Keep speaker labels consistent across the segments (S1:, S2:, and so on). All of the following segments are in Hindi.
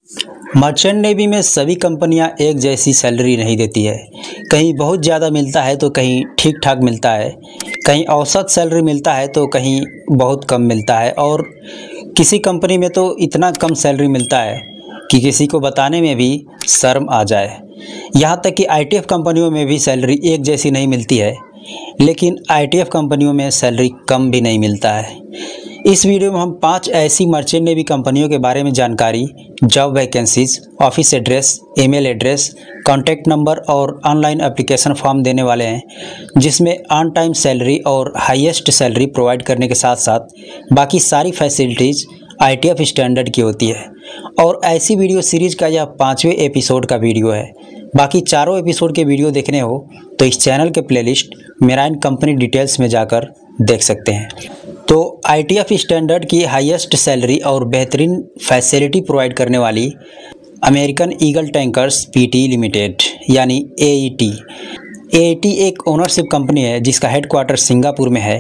S1: मर्चेंट नेवी में सभी कंपनियां एक जैसी सैलरी नहीं देती है। कहीं बहुत ज़्यादा मिलता है तो कहीं ठीक ठाक मिलता है, कहीं औसत सैलरी मिलता है तो कहीं बहुत कम मिलता है, और किसी कंपनी में तो इतना कम सैलरी मिलता है कि किसी को बताने में भी शर्म आ जाए। यहाँ तक कि आईटीएफ कंपनियों में भी सैलरी एक जैसी नहीं मिलती है, लेकिन आईटीएफ कंपनियों में सैलरी कम भी नहीं मिलता है। इस वीडियो में हम 5 ऐसी मर्चेंट नेवी कंपनियों के बारे में जानकारी, job vacancies, office address, email address, contact number और ऑनलाइन एप्लीकेशन फॉर्म देने वाले हैं, जिसमें ऑन टाइम सैलरी और हाईएस्ट सैलरी प्रोवाइड करने के साथ साथ बाकी सारी फैसिलिटीज़ आईटीएफ स्टैंडर्ड की होती है। और ऐसी वीडियो सीरीज़ का यह 5वें एपिसोड का वीडियो है। बाकी चारों एपिसोड के वीडियो देखने हो तो इस चैनल के प्लेलिस्ट मेराइन कंपनी डिटेल्स में जाकर देख सकते हैं। तो आईटीएफ स्टैंडर्ड की हाईएस्ट सैलरी और बेहतरीन फैसिलिटी प्रोवाइड करने वाली American eagle tankers PT limited यानी एईटी। एईटी एक ओनरशिप कंपनी है जिसका हेडक्वार्टर सिंगापुर में है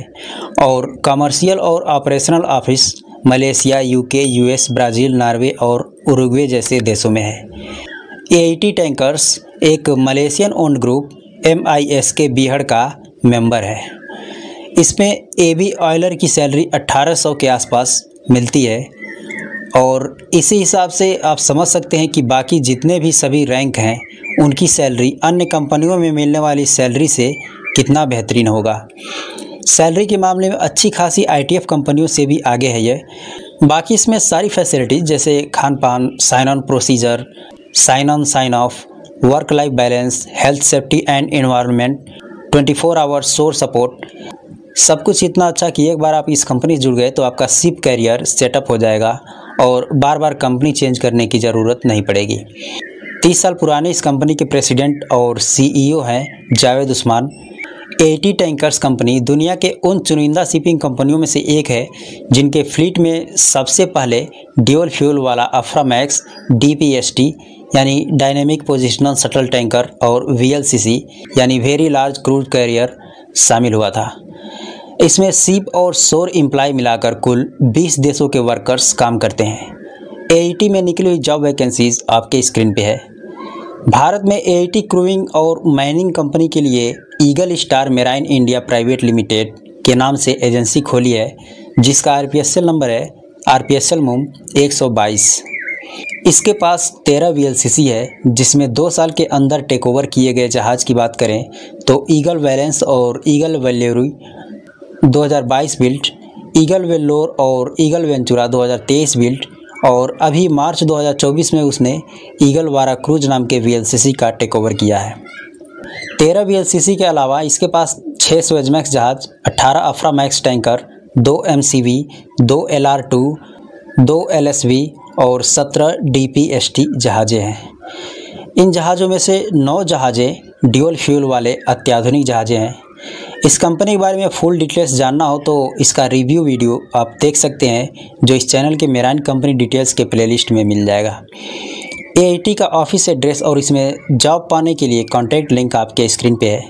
S1: और कमर्शियल और operational office Malaysia, UK, US, Brazil, Norway और उरुग्वे जैसे देशों में है। एईटी टैंकर्स एक मलेशियन ओन्ड ग्रुप एमआईएस के बीहड़ का मेंबर है। इसमें एबी ऑयलर की सैलरी 1800 के आसपास मिलती है और इसी हिसाब से आप समझ सकते हैं कि बाकी जितने भी सभी रैंक हैं उनकी सैलरी अन्य कंपनियों में मिलने वाली सैलरी से कितना बेहतरीन होगा। सैलरी के मामले में अच्छी खासी आईटीएफ कंपनियों से भी आगे है ये। बाकी इसमें सारी फैसिलिटीज़ जैसे खान पान, sign on procedure, sign on sign off, work life balance, health safety and environment, 24 hour source support, सब कुछ इतना अच्छा कि एक बार आप इस कंपनी से जुड़ गए तो आपका शिप कैरियर सेटअप हो जाएगा और बार बार कंपनी चेंज करने की ज़रूरत नहीं पड़ेगी। 30 साल पुराने इस कंपनी के प्रेसिडेंट और सीईओ हैं जावेद उस्मान। एईटी टैंकर्स कंपनी दुनिया के उन चुनिंदा शिपिंग कंपनियों में से एक है जिनके फ्लीट में सबसे पहले ड्यूल फ्यूल वाला अफ्रामैक्स डीपीएसटी यानी डायनेमिक पोजिशनल शटल टैंकर और वीएलसीसी यानी वेरी लार्ज क्रूज कैरियर शामिल हुआ था। इसमें शिप और शोर एम्प्लॉय मिलाकर कुल 20 देशों के वर्कर्स काम करते हैं। एईटी में निकली हुई जॉब वैकेंसीज आपके स्क्रीन पे है। भारत में एईटी क्रूइंग और माइनिंग कंपनी के लिए eagle star marine India private limited के नाम से एजेंसी खोली है, जिसका आरपीएसएल नंबर है आरपीएसएल मूम 122। इसके पास 13 वीएलसीसी है, जिसमें 2 साल के अंदर टेक ओवर किए गए जहाज की बात करें तो ईगल वैलेंस और ईगल वेल्योरी 2022 बिल्ट, ईगल वेल्लोर और ईगल वेंचुरा 2023 बिल्ट, और अभी मार्च 2024 में उसने ईगल वारा क्रूज नाम के वीएलसीसी का टेक ओवर किया है। 13 वीएलसीसी के अलावा इसके पास 6 सुएजमैक्स जहाज, 18 Aframax tanker, 2 MCV, 2 LR2, 2 LSV और 17 डीपीएसटी जहाज़ें हैं। इन जहाज़ों में से 9 जहाज़ें ड्यूल फ्यूल वाले अत्याधुनिक जहाज़ें हैं। इस कंपनी के बारे में फुल डिटेल्स जानना हो तो इसका रिव्यू वीडियो आप देख सकते हैं, जो इस चैनल के मेराइन कंपनी डिटेल्स के प्लेलिस्ट में मिल जाएगा। एईटी का ऑफिस एड्रेस और इसमें जॉब पाने के लिए कॉन्टैक्ट लिंक आपके स्क्रीन पे है।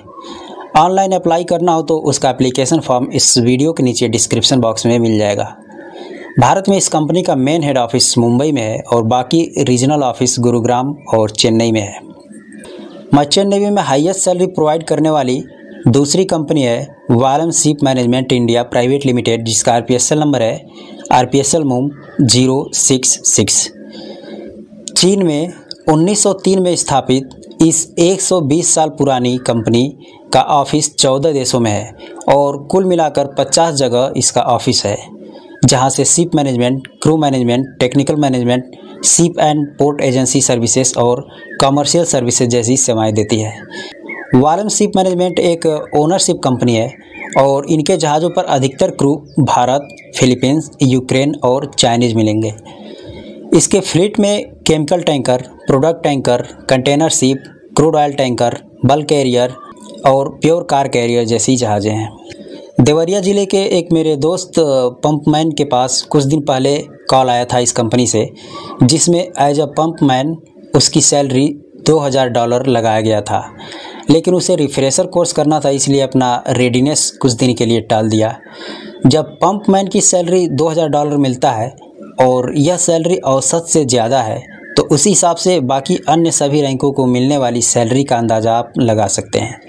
S1: ऑनलाइन अप्लाई करना हो तो उसका एप्लीकेशन फॉर्म इस वीडियो के नीचे डिस्क्रिप्शन बॉक्स में मिल जाएगा। भारत में इस कंपनी का मेन हेड ऑफिस मुंबई में है और बाकी रीजनल ऑफिस गुरुग्राम और चेन्नई में है। मर्चेंट नेवी में हाईएस्ट सैलरी प्रोवाइड करने वाली दूसरी कंपनी है Vallam ship management India private limited, जिसका आरपीएसएल नंबर है आरपीएसएल मूम 066। चीन में 1903 में स्थापित इस 120 साल पुरानी कंपनी का ऑफिस 14 देशों में है और कुल मिलाकर 50 जगह इसका ऑफिस है, जहां से ship management, crew management, technical management, ship and port agency services और कमर्शियल सर्विसेज जैसी सेवाएं देती है। वालम शिप मैनेजमेंट एक ओनरशिप कंपनी है और इनके जहाज़ों पर अधिकतर क्रू भारत, फिलीपींस, यूक्रेन और चाइनीज़ मिलेंगे। इसके फ्लीट में chemical tanker, product tanker, container ship, crude oil tanker, bulk carrier और प्योर कार कैरियर जैसी जहाज़ें हैं। देवरिया ज़िले के एक मेरे दोस्त पंपमैन के पास कुछ दिन पहले कॉल आया था इस कंपनी से, जिसमें एज अ पंपमैन उसकी सैलरी $2000 लगाया गया था, लेकिन उसे रिफ्रेशर कोर्स करना था, इसलिए अपना रेडीनेस कुछ दिन के लिए टाल दिया। जब पंपमैन की सैलरी $2000 मिलता है और यह सैलरी औसत से ज़्यादा है, तो उसी हिसाब से बाकी अन्य सभी रैंकों को मिलने वाली सैलरी का अंदाज़ा आप लगा सकते हैं।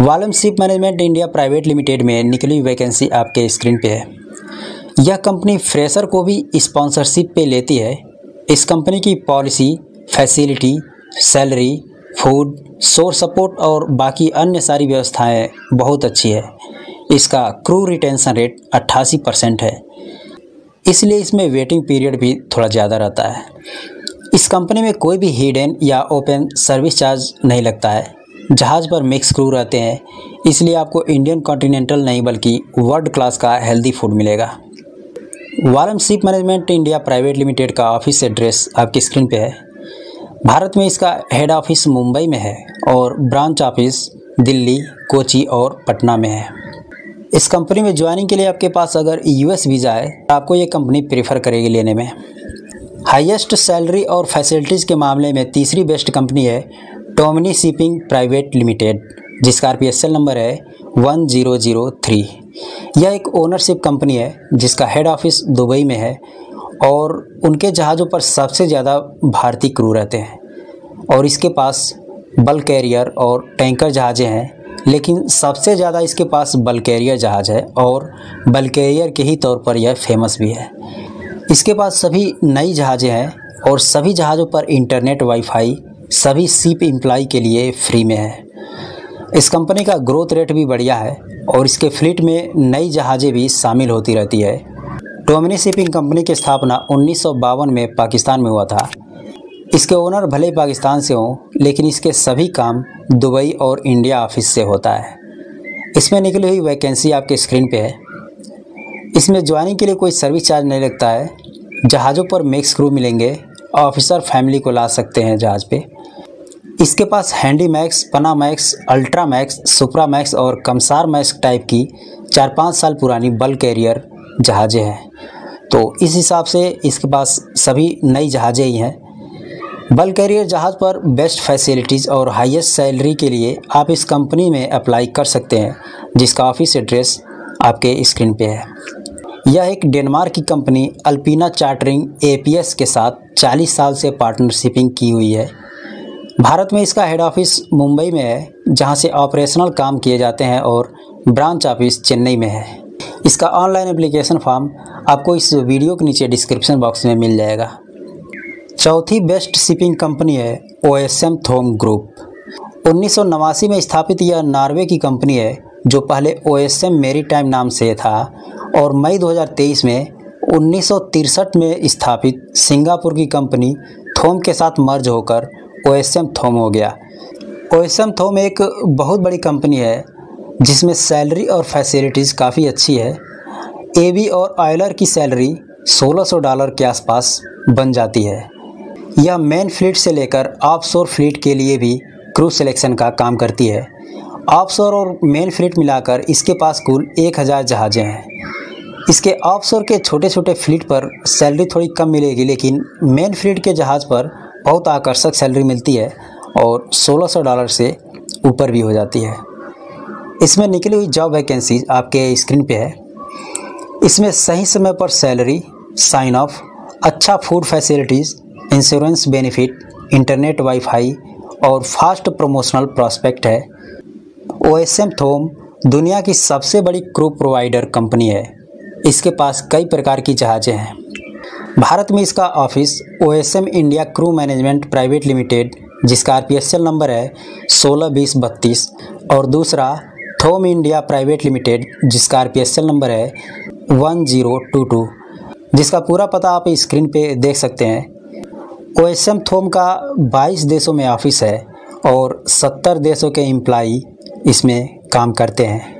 S1: Vallam ship management India private limited में निकली वैकेंसी आपके स्क्रीन पे है। यह कंपनी फ्रेशर को भी स्पॉन्सरशिप पे लेती है। इस कंपनी की policy, facility, salary, food, source support और बाकी अन्य सारी व्यवस्थाएं बहुत अच्छी है। इसका क्रू रिटेंशन रेट 88% है, इसलिए इसमें वेटिंग पीरियड भी थोड़ा ज़्यादा रहता है। इस कंपनी में कोई भी हिडन या ओपन सर्विस चार्ज नहीं लगता है। जहाज़ पर मिक्स क्रू रहते हैं, इसलिए आपको इंडियन कॉन्टिनेंटल नहीं बल्कि वर्ल्ड क्लास का हेल्दी फूड मिलेगा। Vallam ship management India private limited का ऑफिस एड्रेस आपकी स्क्रीन पे है। भारत में इसका हेड ऑफिस मुंबई में है और ब्रांच ऑफिस दिल्ली, कोची और पटना में है। इस कंपनी में ज्वाइनिंग के लिए आपके पास अगर यूएस वीज़ा है तो आपको ये कंपनी प्रेफर करेगी लेने में। हाईएस्ट सैलरी और फैसिलिटीज़ के मामले में तीसरी बेस्ट कंपनी है टोमनी शिपिंग प्राइवेट लिमिटेड, जिसका RPSL नंबर है 1003। यह एक ओनरशिप कंपनी है जिसका हेड ऑफिस दुबई में है और उनके जहाज़ों पर सबसे ज़्यादा भारतीय क्रू रहते हैं और इसके पास बल्क कैरियर और टैंकर जहाज़ें हैं, लेकिन सबसे ज़्यादा इसके पास बल्क कैरियर जहाज़ है और बल्क कैरियर के ही तौर पर यह फेमस भी है। इसके पास सभी नई जहाज़ें हैं और सभी जहाज़ों पर इंटरनेट, वाईफाई सभी शिप एम्प्लॉय के लिए फ्री में है। इस कंपनी का ग्रोथ रेट भी बढ़िया है और इसके फ्लीट में नई जहाज़ें भी शामिल होती रहती है। टोमनी शिपिंग कंपनी की स्थापना 1952 में पाकिस्तान में हुआ था। इसके ओनर भले पाकिस्तान से हों, लेकिन इसके सभी काम दुबई और इंडिया ऑफिस से होता है। इसमें निकली हुई वैकेंसी आपके स्क्रीन पे है। इसमें ज्वाइनिंग के लिए कोई सर्विस चार्ज नहीं लगता है। जहाज़ों पर मिक्स क्रू मिलेंगे, ऑफिसर फैमिली को ला सकते हैं जहाज़ पे। इसके पास हैंडी मैक्स, पना मैक्स, अल्ट्रा मैक्स, सुपरा मैक्स और कमसार मैक्स टाइप की 4-5 साल पुरानी बल्क कैरियर जहाज़ें हैं। तो इस हिसाब से इसके पास सभी नई जहाज़ें ही हैं। बल्क कैरियर जहाज़ पर बेस्ट फैसिलिटीज़ और हाईएस्ट सैलरी के लिए आप इस कंपनी में अप्लाई कर सकते हैं, जिसका ऑफिस एड्रेस आपके स्क्रीन पे है। यह एक डेनमार्क की कंपनी अल्पिना चार्टरिंग APS के साथ 40 साल से पार्टनरशिपिंग की हुई है। भारत में इसका हेड ऑफिस मुंबई में है, जहां से ऑपरेशनल काम किए जाते हैं और ब्रांच ऑफिस चेन्नई में है। इसका ऑनलाइन एप्लीकेशन फॉर्म आपको इस वीडियो के नीचे डिस्क्रिप्शन बॉक्स में मिल जाएगा। चौथी बेस्ट शिपिंग कंपनी है OSM थोम ग्रुप। 1989 में स्थापित यह नॉर्वे की कंपनी है, जो पहले OSM मैरीटाइम नाम से था और मई 2023 में 1963 में स्थापित सिंगापुर की कंपनी थोम के साथ मर्ज होकर OSM थोम हो गया। OSM थोम एक बहुत बड़ी कंपनी है जिसमें सैलरी और फैसिलिटीज़ काफ़ी अच्छी है। AB और ऑयलर की सैलरी $1600 के आसपास बन जाती है। यह मेन फ्लीट से लेकर ऑफशोर फ्लीट के लिए भी क्रू सिलेक्शन का काम करती है। ऑफशोर और मेन फ्लीट मिलाकर इसके पास कुल 1000 जहाज़ें हैं। इसके ऑफशोर के छोटे छोटे फ्लीट पर सैलरी थोड़ी कम मिलेगी, लेकिन मेन फ्लीट के जहाज़ पर बहुत आकर्षक सैलरी मिलती है और $1600 से ऊपर भी हो जाती है। इसमें निकली हुई जॉब वैकेंसी आपके स्क्रीन पे है। इसमें सही समय पर सैलरी, साइन ऑफ, अच्छा food facilities, insurance benefit, internet, wifi और फास्ट प्रमोशनल प्रॉस्पेक्ट है। OSM थोम दुनिया की सबसे बड़ी क्रू प्रोवाइडर कंपनी है। इसके पास कई प्रकार की जहाज़ें हैं। भारत में इसका office OSM India crew management private limited, जिसका RPSL नंबर है 162032, और दूसरा थोम इंडिया प्राइवेट लिमिटेड, जिसका RPSL नंबर है 1022, जिसका पूरा पता आप स्क्रीन पे देख सकते हैं। OSM थोम का 22 देशों में ऑफिस है और 70 देशों के एम्प्लॉई इसमें काम करते हैं।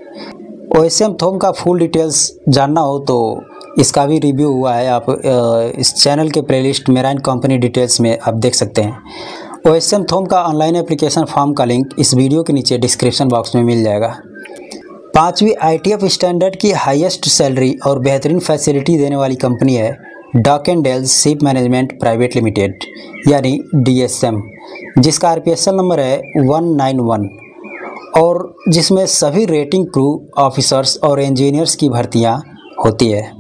S1: OSM थोम का फुल डिटेल्स जानना हो तो इसका भी रिव्यू हुआ है, आप इस चैनल के प्लेलिस्ट मेराइन कंपनी डिटेल्स में आप देख सकते हैं। OSM थोम का ऑनलाइन एप्लीकेशन फॉर्म का लिंक इस वीडियो के नीचे डिस्क्रिप्शन बॉक्स में मिल जाएगा। 5वीं ITF स्टैंडर्ड की हाईएस्ट सैलरी और बेहतरीन फैसिलिटी देने वाली कंपनी है Dock and Dales ship management private limited, यानी DSM, जिसका RPSL नंबर है 191 और जिसमें सभी रेटिंग क्रू ऑफिसर्स और इंजीनियर्स की भर्तियां होती है।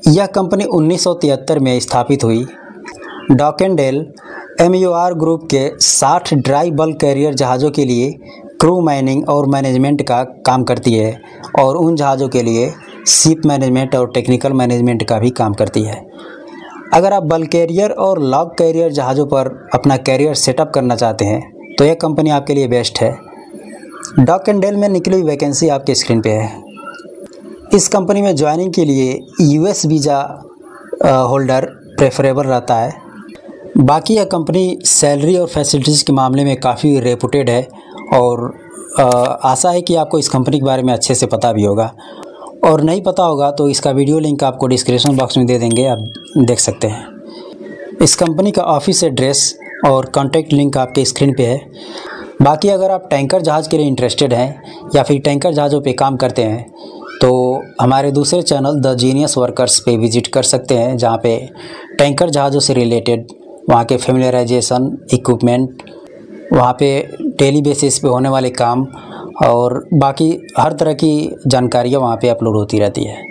S1: यह कंपनी 1973 में स्थापित हुई डॉकेंडेल MUR ग्रुप के 60 ड्राई बल्क कैरियर जहाज़ों के लिए क्रू मैनिंग और मैनेजमेंट का काम करती है और उन जहाज़ों के लिए शिप मैनेजमेंट और टेक्निकल मैनेजमेंट का भी काम करती है। अगर आप बल्क कैरियर और लॉग कैरियर जहाज़ों पर अपना कैरियर सेटअप करना चाहते हैं तो यह कंपनी आपके लिए बेस्ट है। डॉकेंडेल में निकली हुई वैकेंसी आपके स्क्रीन पे है। इस कंपनी में ज्वाइनिंग के लिए US वीज़ा होल्डर प्रेफरेबल रहता है। बाकी यह कंपनी सैलरी और फैसिलिटीज़ के मामले में काफ़ी रेपुटेड है और आशा है कि आपको इस कंपनी के बारे में अच्छे से पता भी होगा, और नहीं पता होगा तो इसका वीडियो लिंक आपको डिस्क्रिप्शन बॉक्स में दे देंगे, आप देख सकते हैं। इस कंपनी का ऑफिस एड्रेस और कॉन्टैक्ट लिंक आपके स्क्रीन पे है। बाकी अगर आप टैंकर जहाज़ के लिए इंटरेस्टेड हैं या फिर टैंकर जहाज़ों पे काम करते हैं तो हमारे दूसरे चैनल द जीनियस वर्कर्स पे विजिट कर सकते हैं, जहाँ पे टैंकर जहाज़ों से रिलेटेड वहाँ के फेमिलियराइजेशन, इक्विपमेंट, वहाँ पे डेली बेसिस पे होने वाले काम और बाकी हर तरह की जानकारियाँ वहाँ पे अपलोड होती रहती है।